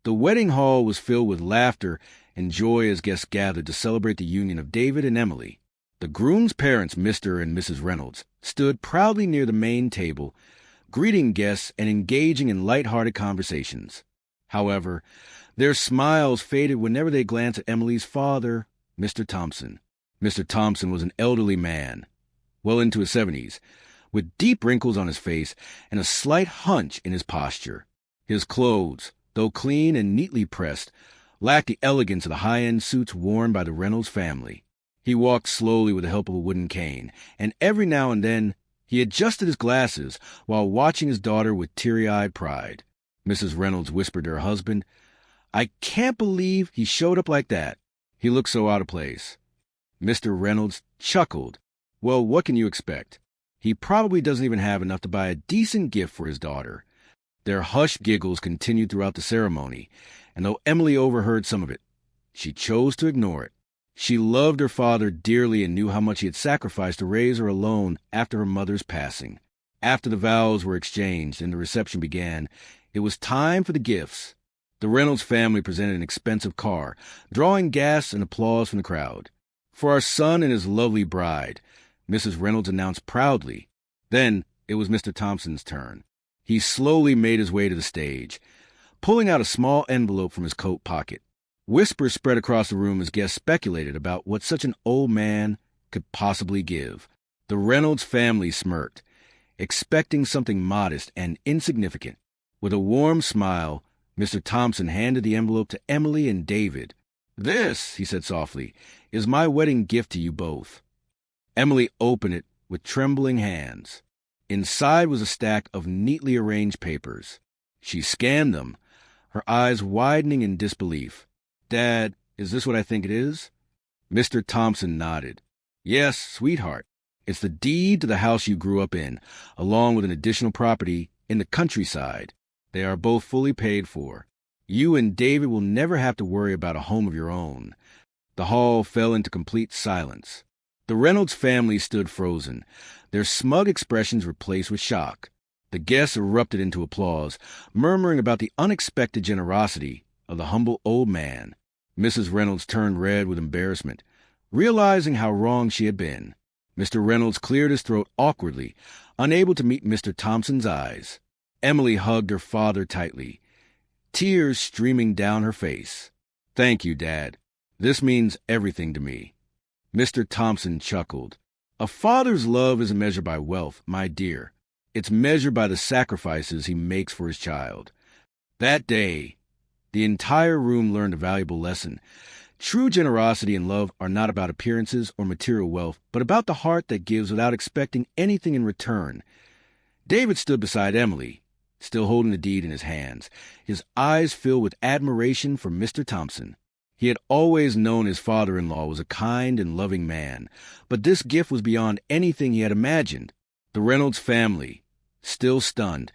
The wedding hall was filled with laughter and joy as guests gathered to celebrate the union of David and Emily. The groom's parents, Mr. and Mrs. Reynolds, stood proudly near the main table, greeting guests and engaging in light-hearted conversations. However, their smiles faded whenever they glanced at Emily's father, Mr. Thompson. Mr. Thompson was an elderly man, well into his 70s, with deep wrinkles on his face and a slight hunch in his posture. His clothes, though clean and neatly pressed, lacked the elegance of the high-end suits worn by the Reynolds family. He walked slowly with the help of a wooden cane, and every now and then he adjusted his glasses while watching his daughter with teary-eyed pride. Mrs. Reynolds whispered to her husband, "I can't believe he showed up like that. He looked so out of place." Mr. Reynolds chuckled. "Well, what can you expect? He probably doesn't even have enough to buy a decent gift for his daughter." Their hushed giggles continued throughout the ceremony, and though Emily overheard some of it, she chose to ignore it. She loved her father dearly and knew how much he had sacrificed to raise her alone after her mother's passing. After the vows were exchanged and the reception began, it was time for the gifts. The Reynolds family presented an expensive car, drawing gasps and applause from the crowd. "For our son and his lovely bride," Mrs. Reynolds announced proudly. Then it was Mr. Thompson's turn. He slowly made his way to the stage, pulling out a small envelope from his coat pocket. Whispers spread across the room as guests speculated about what such an old man could possibly give. The Reynolds family smirked, expecting something modest and insignificant. With a warm smile, Mr. Thompson handed the envelope to Emily and David. "This," he said softly, "is my wedding gift to you both." Emily opened it with trembling hands. Inside was a stack of neatly arranged papers. She scanned them, her eyes widening in disbelief. "Dad, is this what I think it is?" Mr. Thompson nodded. "Yes, sweetheart. It's the deed to the house you grew up in, along with an additional property in the countryside. They are both fully paid for. You and David will never have to worry about a home of your own." The hall fell into complete silence. The Reynolds family stood frozen, their smug expressions replaced with shock. The guests erupted into applause, murmuring about the unexpected generosity of the humble old man. Mrs. Reynolds turned red with embarrassment, realizing how wrong she had been. Mr. Reynolds cleared his throat awkwardly, unable to meet Mr. Thompson's eyes. Emily hugged her father tightly, tears streaming down her face. "Thank you, Dad. This means everything to me." Mr. Thompson chuckled. "A father's love isn't measured by wealth, my dear. It's measured by the sacrifices he makes for his child." That day, the entire room learned a valuable lesson. True generosity and love are not about appearances or material wealth, but about the heart that gives without expecting anything in return. David stood beside Emily, still holding the deed in his hands, his eyes filled with admiration for Mr. Thompson. He had always known his father-in-law was a kind and loving man, but this gift was beyond anything he had imagined. The Reynolds family, still stunned,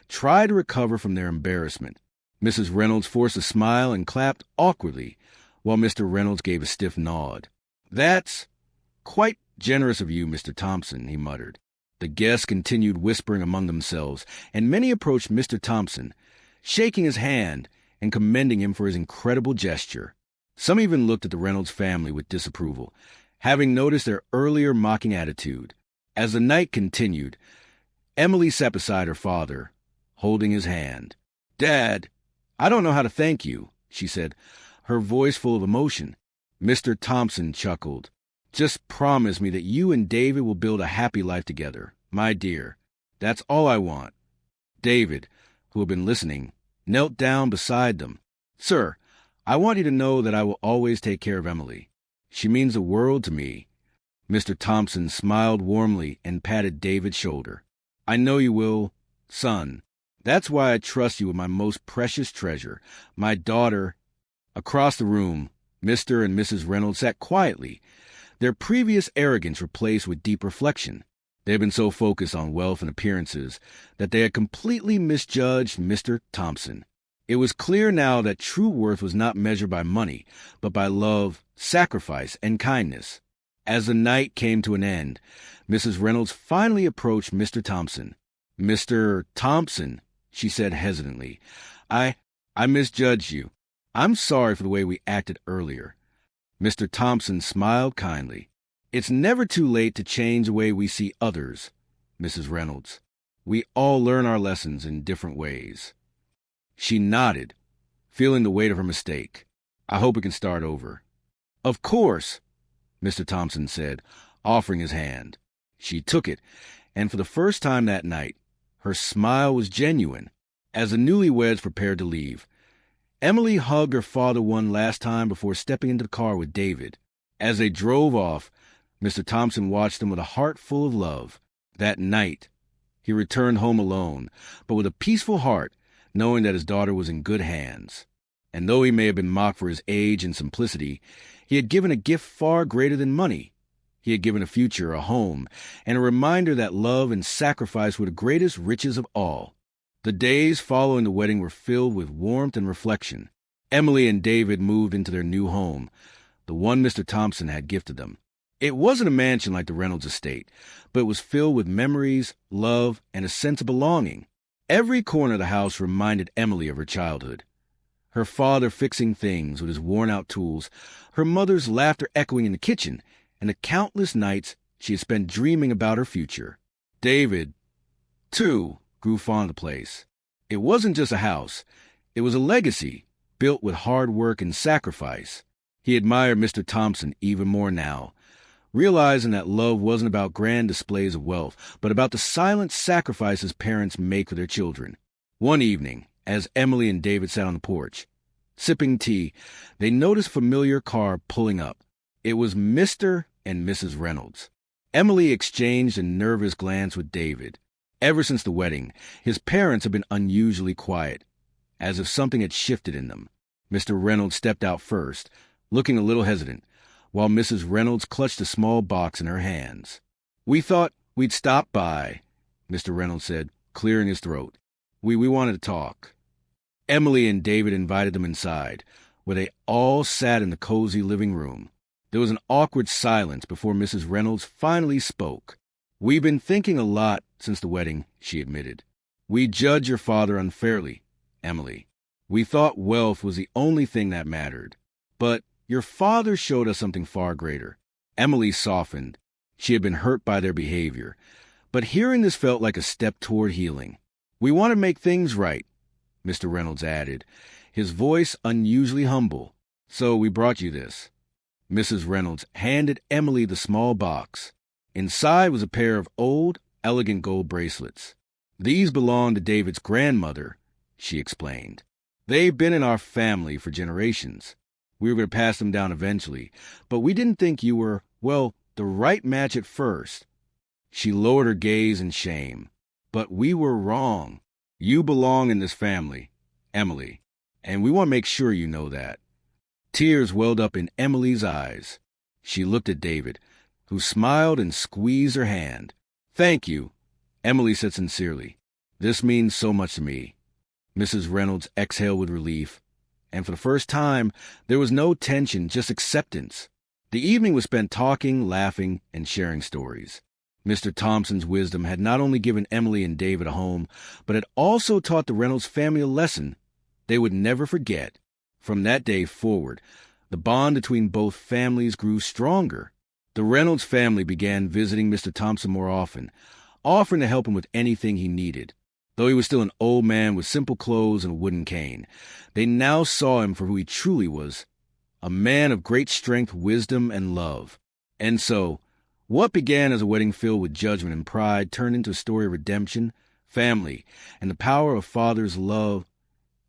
tried to recover from their embarrassment. Mrs. Reynolds forced a smile and clapped awkwardly, while Mr. Reynolds gave a stiff nod. "That's quite generous of you, Mr. Thompson," he muttered. The guests continued whispering among themselves, and many approached Mr. Thompson, shaking his hand and commending him for his incredible gesture. Some even looked at the Reynolds family with disapproval, having noticed their earlier mocking attitude. As the night continued, Emily sat beside her father, holding his hand. "Dad, I don't know how to thank you," she said, her voice full of emotion. Mr. Thompson chuckled. "Just promise me that you and David will build a happy life together, my dear. That's all I want." David, who had been listening, knelt down beside them. "Sir, I want you to know that I will always take care of Emily. She means the world to me." Mr. Thompson smiled warmly and patted David's shoulder. "I know you will, son. That's why I trust you with my most precious treasure, my daughter." Across the room, Mr. and Mrs. Reynolds sat quietly, their previous arrogance replaced with deep reflection. They had been so focused on wealth and appearances that they had completely misjudged Mr. Thompson. It was clear now that true worth was not measured by money, but by love, sacrifice, and kindness. As the night came to an end, Mrs. Reynolds finally approached Mr. Thompson. "Mr. Thompson," she said hesitantly, I I misjudged you. I'm sorry for the way we acted earlier." Mr. Thompson smiled kindly. "It's never too late to change the way we see others, Mrs. Reynolds. We all learn our lessons in different ways." She nodded, feeling the weight of her mistake. "I hope we can start over." "Of course," Mr. Thompson said, offering his hand. She took it, and for the first time that night, her smile was genuine. As the newlyweds prepared to leave, Emily hugged her father one last time before stepping into the car with David. As they drove off, Mr. Thompson watched them with a heart full of love. That night, he returned home alone, but with a peaceful heart, knowing that his daughter was in good hands. And though he may have been mocked for his age and simplicity, he had given a gift far greater than money. He had given a future, a home, and a reminder that love and sacrifice were the greatest riches of all. The days following the wedding were filled with warmth and reflection. Emily and David moved into their new home, the one Mr. Thompson had gifted them. It wasn't a mansion like the Reynolds estate, but it was filled with memories, love, and a sense of belonging. Every corner of the house reminded Emily of her childhood. Her father fixing things with his worn-out tools, her mother's laughter echoing in the kitchen, and the countless nights she had spent dreaming about her future. David, too, grew fond of the place. It wasn't just a house. It was a legacy, built with hard work and sacrifice. He admired Mr. Thompson even more now, realizing that love wasn't about grand displays of wealth, but about the silent sacrifices parents make for their children. One evening, as Emily and David sat on the porch, sipping tea, they noticed a familiar car pulling up. It was Mr. and Mrs. Reynolds. Emily exchanged a nervous glance with David. Ever since the wedding, his parents had been unusually quiet, as if something had shifted in them. Mr. Reynolds stepped out first, looking a little hesitant, while Mrs. Reynolds clutched a small box in her hands. "We thought we'd stop by," Mr. Reynolds said, clearing his throat. We wanted to talk." Emily and David invited them inside, where they all sat in the cozy living room. There was an awkward silence before Mrs. Reynolds finally spoke. "We've been thinking a lot since the wedding," she admitted. "We judge your father unfairly, Emily. We thought wealth was the only thing that mattered. But your father showed us something far greater." Emily softened. She had been hurt by their behavior. But hearing this felt like a step toward healing. "We want to make things right," Mr. Reynolds added, his voice unusually humble. "So we brought you this." Mrs. Reynolds handed Emily the small box. Inside was a pair of old, elegant gold bracelets. "These belong to David's grandmother," she explained. "They've been in our family for generations. We were going to pass them down eventually, but we didn't think you were, well, the right match at first." She lowered her gaze in shame. "But we were wrong. You belong in this family, Emily, and we want to make sure you know that." Tears welled up in Emily's eyes. She looked at David, who smiled and squeezed her hand. "Thank you," Emily said sincerely. "This means so much to me." Mrs. Reynolds exhaled with relief, and for the first time, there was no tension, just acceptance. The evening was spent talking, laughing, and sharing stories. Mr. Thompson's wisdom had not only given Emily and David a home, but had also taught the Reynolds family a lesson they would never forget. From that day forward, the bond between both families grew stronger. The Reynolds family began visiting Mr. Thompson more often, offering to help him with anything he needed. Though he was still an old man with simple clothes and a wooden cane, they now saw him for who he truly was, a man of great strength, wisdom, and love. And so, what began as a wedding filled with judgment and pride turned into a story of redemption, family, and the power of father's love.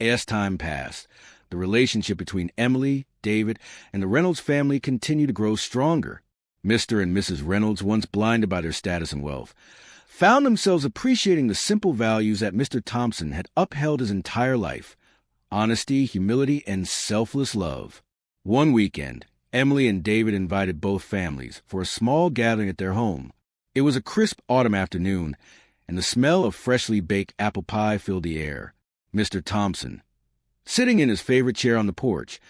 As time passed, the relationship between Emily, David, and the Reynolds family continued to grow stronger. Mr. and Mrs. Reynolds, once blinded by their status and wealth, found themselves appreciating the simple values that Mr. Thompson had upheld his entire life: honesty, humility, and selfless love. One weekend, Emily and David invited both families for a small gathering at their home. It was a crisp autumn afternoon, and the smell of freshly baked apple pie filled the air. Mr. Thompson, sitting in his favorite chair on the porch,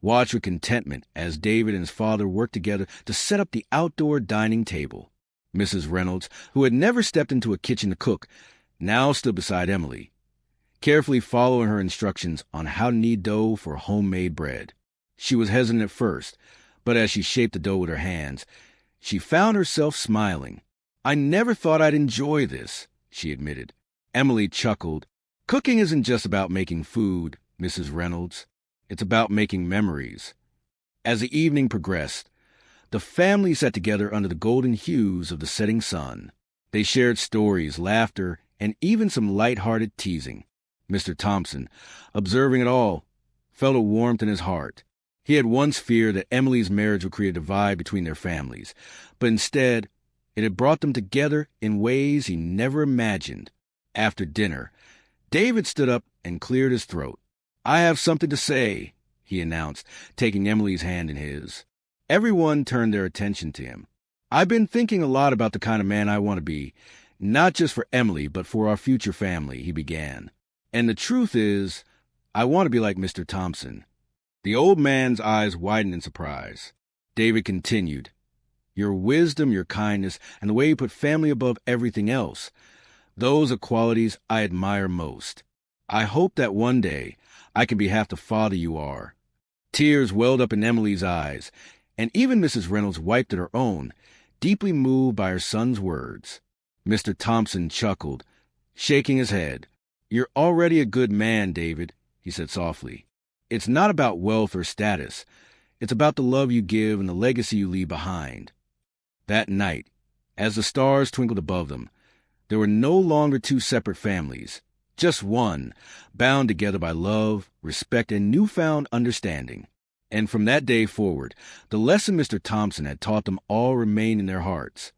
watched with contentment as David and his father worked together to set up the outdoor dining table. Mrs. Reynolds, who had never stepped into a kitchen to cook, now stood beside Emily. carefully following her instructions on how to knead dough for homemade bread. She was hesitant at first, but as she shaped the dough with her hands, she found herself smiling. "I never thought I'd enjoy this," she admitted. Emily chuckled. "Cooking isn't just about making food, Mrs. Reynolds. It's about making memories." As the evening progressed, the family sat together under the golden hues of the setting sun. They shared stories, laughter, and even some light-hearted teasing. Mr. Thompson, observing it all, felt a warmth in his heart. He had once feared that Emily's marriage would create a divide between their families, but instead, it had brought them together in ways he never imagined. After dinner, David stood up and cleared his throat. "I have something to say," he announced, taking Emily's hand in his. Everyone turned their attention to him. "I've been thinking a lot about the kind of man I want to be, not just for Emily, but for our future family," he began. "And the truth is, I want to be like Mr. Thompson." The old man's eyes widened in surprise. David continued, "Your wisdom, your kindness, and the way you put family above everything else, those are qualities I admire most. I hope that one day I can be half the father you are." Tears welled up in Emily's eyes, and even Mrs. Reynolds wiped at her own, deeply moved by her son's words. Mr. Thompson chuckled, shaking his head. "You're already a good man, David," he said softly. "It's not about wealth or status. It's about the love you give and the legacy you leave behind." That night, as the stars twinkled above them, there were no longer two separate families, just one, bound together by love, respect, and newfound understanding. And from that day forward, the lesson Mr. Thompson had taught them all remained in their hearts.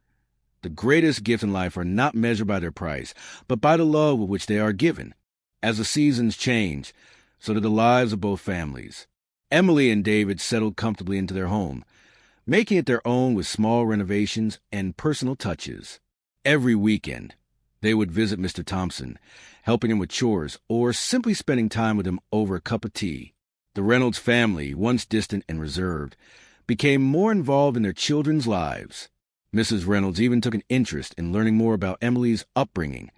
The greatest gifts in life are not measured by their price, but by the love with which they are given. As the seasons change, so did the lives of both families. Emily and David settled comfortably into their home, making it their own with small renovations and personal touches. Every weekend, they would visit Mr. Thompson, helping him with chores or simply spending time with him over a cup of tea. The Reynolds family, once distant and reserved, became more involved in their children's lives. Mrs. Reynolds even took an interest in learning more about Emily's upbringing,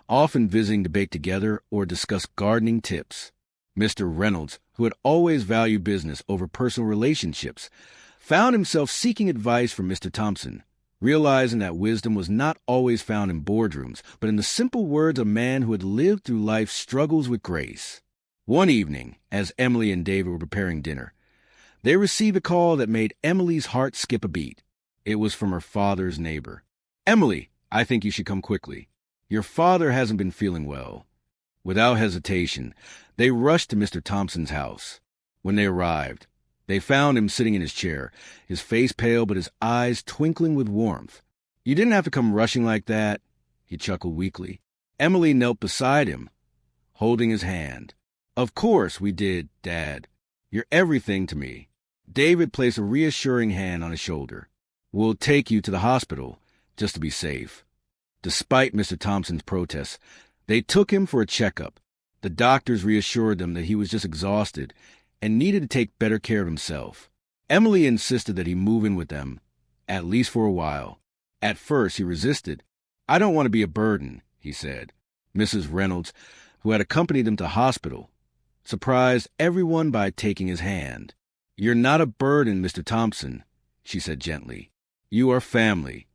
often visiting to bake together or discuss gardening tips. Mr. Reynolds, who had always valued business over personal relationships, found himself seeking advice from Mr. Thompson, realizing that wisdom was not always found in boardrooms, but in the simple words of a man who had lived through life's struggles with grace. One evening, as Emily and David were preparing dinner, they received a call that made Emily's heart skip a beat. It was from her father's neighbor. "Emily, I think you should come quickly. Your father hasn't been feeling well." Without hesitation, they rushed to Mr. Thompson's house. When they arrived, they found him sitting in his chair, his face pale but his eyes twinkling with warmth. "You didn't have to come rushing like that," he chuckled weakly. Emily knelt beside him, holding his hand. "Of course we did, Dad. You're everything to me." David placed a reassuring hand on his shoulder. "We'll take you to the hospital, just to be safe." Despite Mr. Thompson's protests, they took him for a checkup. The doctors reassured them that he was just exhausted and needed to take better care of himself. Emily insisted that he move in with them, at least for a while. At first, he resisted. "I don't want to be a burden," he said. Mrs. Reynolds, who had accompanied them to hospital, surprised everyone by taking his hand. "You're not a burden, Mr. Thompson," she said gently. "You are family."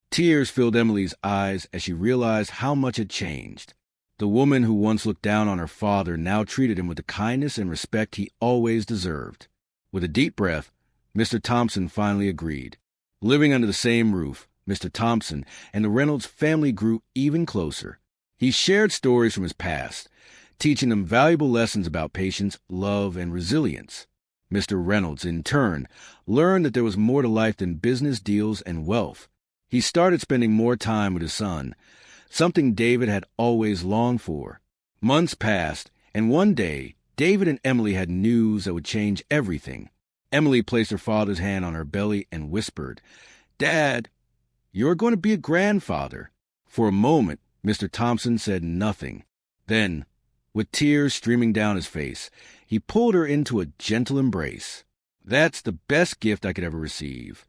Tears filled Emily's eyes as she realized how much had changed. The woman who once looked down on her father now treated him with the kindness and respect he always deserved. With a deep breath, Mr. Thompson finally agreed. Living under the same roof, Mr. Thompson and the Reynolds family grew even closer. He shared stories from his past, teaching them valuable lessons about patience, love, and resilience. Mr. Reynolds, in turn, learned that there was more to life than business deals and wealth. He started spending more time with his son, something David had always longed for. Months passed, and one day, David and Emily had news that would change everything. Emily placed her father's hand on her belly and whispered, "Dad, you're going to be a grandfather." For a moment, Mr. Thompson said nothing. Then, with tears streaming down his face, he pulled her into a gentle embrace. "That's the best gift I could ever receive."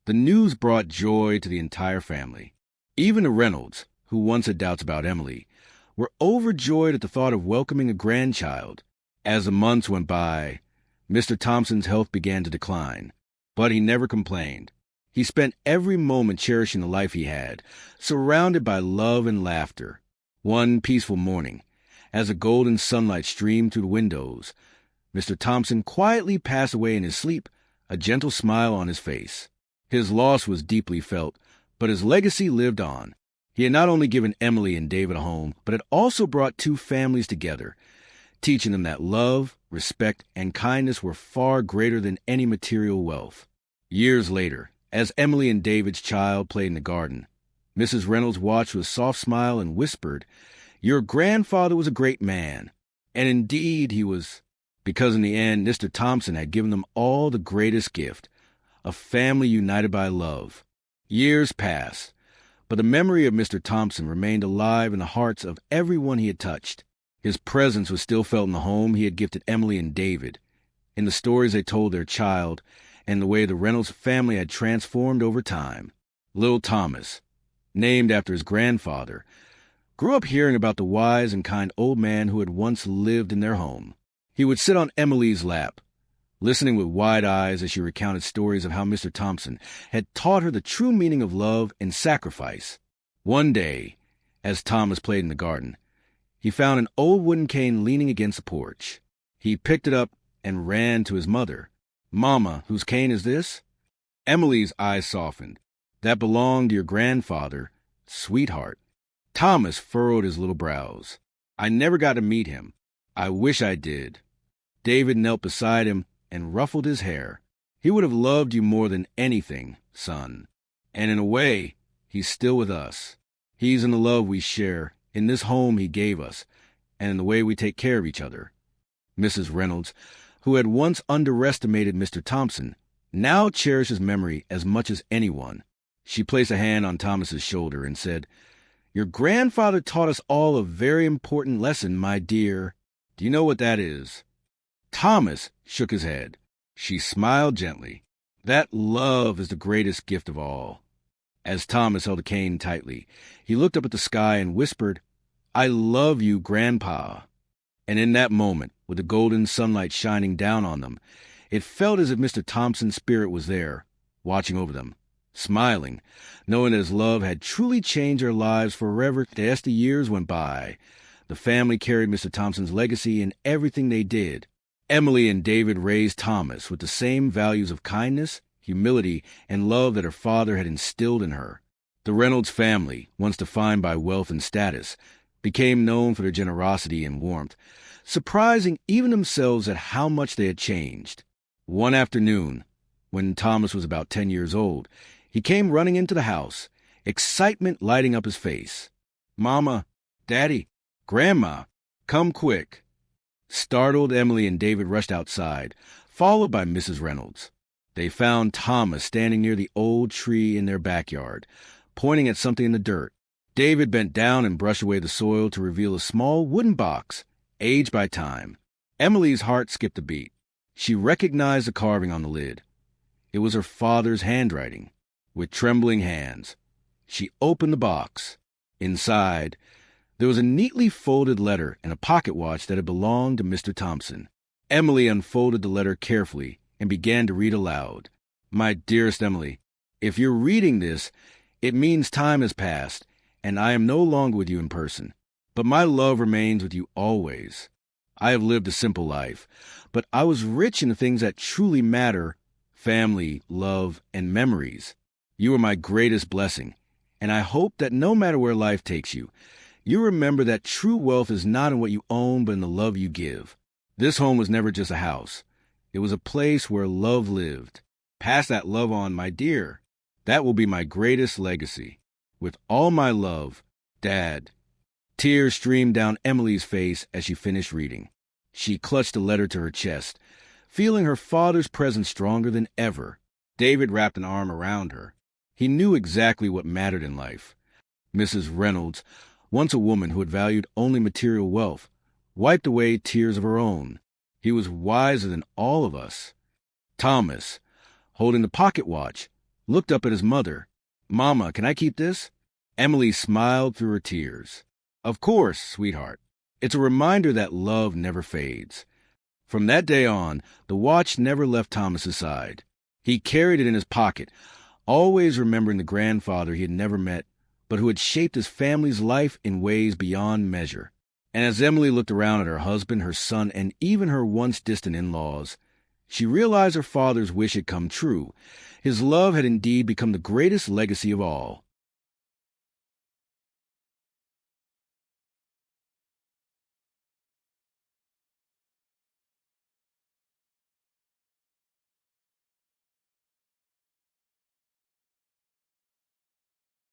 The news brought joy to the entire family. Even the Reynolds, who once had doubts about Emily, were overjoyed at the thought of welcoming a grandchild. As the months went by, Mr. Thompson's health began to decline, but he never complained. He spent every moment cherishing the life he had, surrounded by love and laughter. One peaceful morning, as the golden sunlight streamed through the windows, Mr. Thompson quietly passed away in his sleep, a gentle smile on his face. His loss was deeply felt, but his legacy lived on. He had not only given Emily and David a home, but had also brought two families together, teaching them that love, respect, and kindness were far greater than any material wealth. Years later, as Emily and David's child played in the garden, Mrs. Reynolds watched with a soft smile and whispered, "Your grandfather was a great man." And indeed he was, because in the end, Mr. Thompson had given them all the greatest gift, a family united by love. Years passed, but the memory of Mr. Thompson remained alive in the hearts of everyone he had touched. His presence was still felt in the home he had gifted Emily and David, in the stories they told their child, and the way the Reynolds family had transformed over time. Little Thomas, named after his grandfather, grew up hearing about the wise and kind old man who had once lived in their home. He would sit on Emily's lap, listening with wide eyes as she recounted stories of how Mr. Thompson had taught her the true meaning of love and sacrifice. One day, as Thomas played in the garden, he found an old wooden cane leaning against the porch. He picked it up and ran to his mother. "Mama, whose cane is this?" Emily's eyes softened. "That belonged to your grandfather, sweetheart." Thomas furrowed his little brows. "I never got to meet him. I wish I did." David knelt beside him and ruffled his hair. "He would have loved you more than anything, son. And in a way, he's still with us. He's in the love we share, in this home he gave us, and in the way we take care of each other." Mrs. Reynolds, who had once underestimated Mr. Thompson, now cherished his memory as much as anyone. She placed a hand on Thomas's shoulder and said, "Your grandfather taught us all a very important lesson, my dear. Do you know what that is?" Thomas shook his head. She smiled gently. "That love is the greatest gift of all." As Thomas held the cane tightly, he looked up at the sky and whispered, "I love you, Grandpa." And in that moment, with the golden sunlight shining down on them, it felt as if Mr. Thompson's spirit was there, watching over them, smiling, knowing that his love had truly changed their lives forever. As the years went by, the family carried Mr. Thompson's legacy in everything they did. Emily and David raised Thomas with the same values of kindness, humility, and love that her father had instilled in her. The Reynolds family, once defined by wealth and status, became known for their generosity and warmth, surprising even themselves at how much they had changed. One afternoon, when Thomas was about 10 years old, he came running into the house, excitement lighting up his face. "Mama, Daddy, Grandma, come quick." Startled, Emily and David rushed outside, followed by Mrs. Reynolds. They found Thomas standing near the old tree in their backyard, pointing at something in the dirt. David bent down and brushed away the soil to reveal a small wooden box, aged by time. Emily's heart skipped a beat. She recognized the carving on the lid. It was her father's handwriting. With trembling hands, she opened the box. Inside, there was a neatly folded letter and a pocket watch that had belonged to Mr. Thompson. Emily unfolded the letter carefully and began to read aloud. "My dearest Emily, if you're reading this, it means time has passed, and I am no longer with you in person. But my love remains with you always. I have lived a simple life, but I was rich in the things that truly matter: family, love, and memories. You are my greatest blessing, and I hope that no matter where life takes you, you remember that true wealth is not in what you own, but in the love you give. This home was never just a house. It was a place where love lived. Pass that love on, my dear. That will be my greatest legacy. With all my love, Dad." Tears streamed down Emily's face as she finished reading. She clutched the letter to her chest, feeling her father's presence stronger than ever. David wrapped an arm around her. He knew exactly what mattered in life. Mrs. Reynolds, once a woman who had valued only material wealth, wiped away tears of her own. He was wiser than all of us. Thomas, holding the pocket watch, looked up at his mother. "Mama, can I keep this?" Emily smiled through her tears. Of course, sweetheart. It's a reminder that love never fades. From that day on, the watch never left Thomas's side. He carried it in his pocket, always remembering the grandfather he had never met, but who had shaped his family's life in ways beyond measure. And as Emily looked around at her husband, her son, and even her once distant in-laws, she realized her father's wish had come true. His love had indeed become the greatest legacy of all.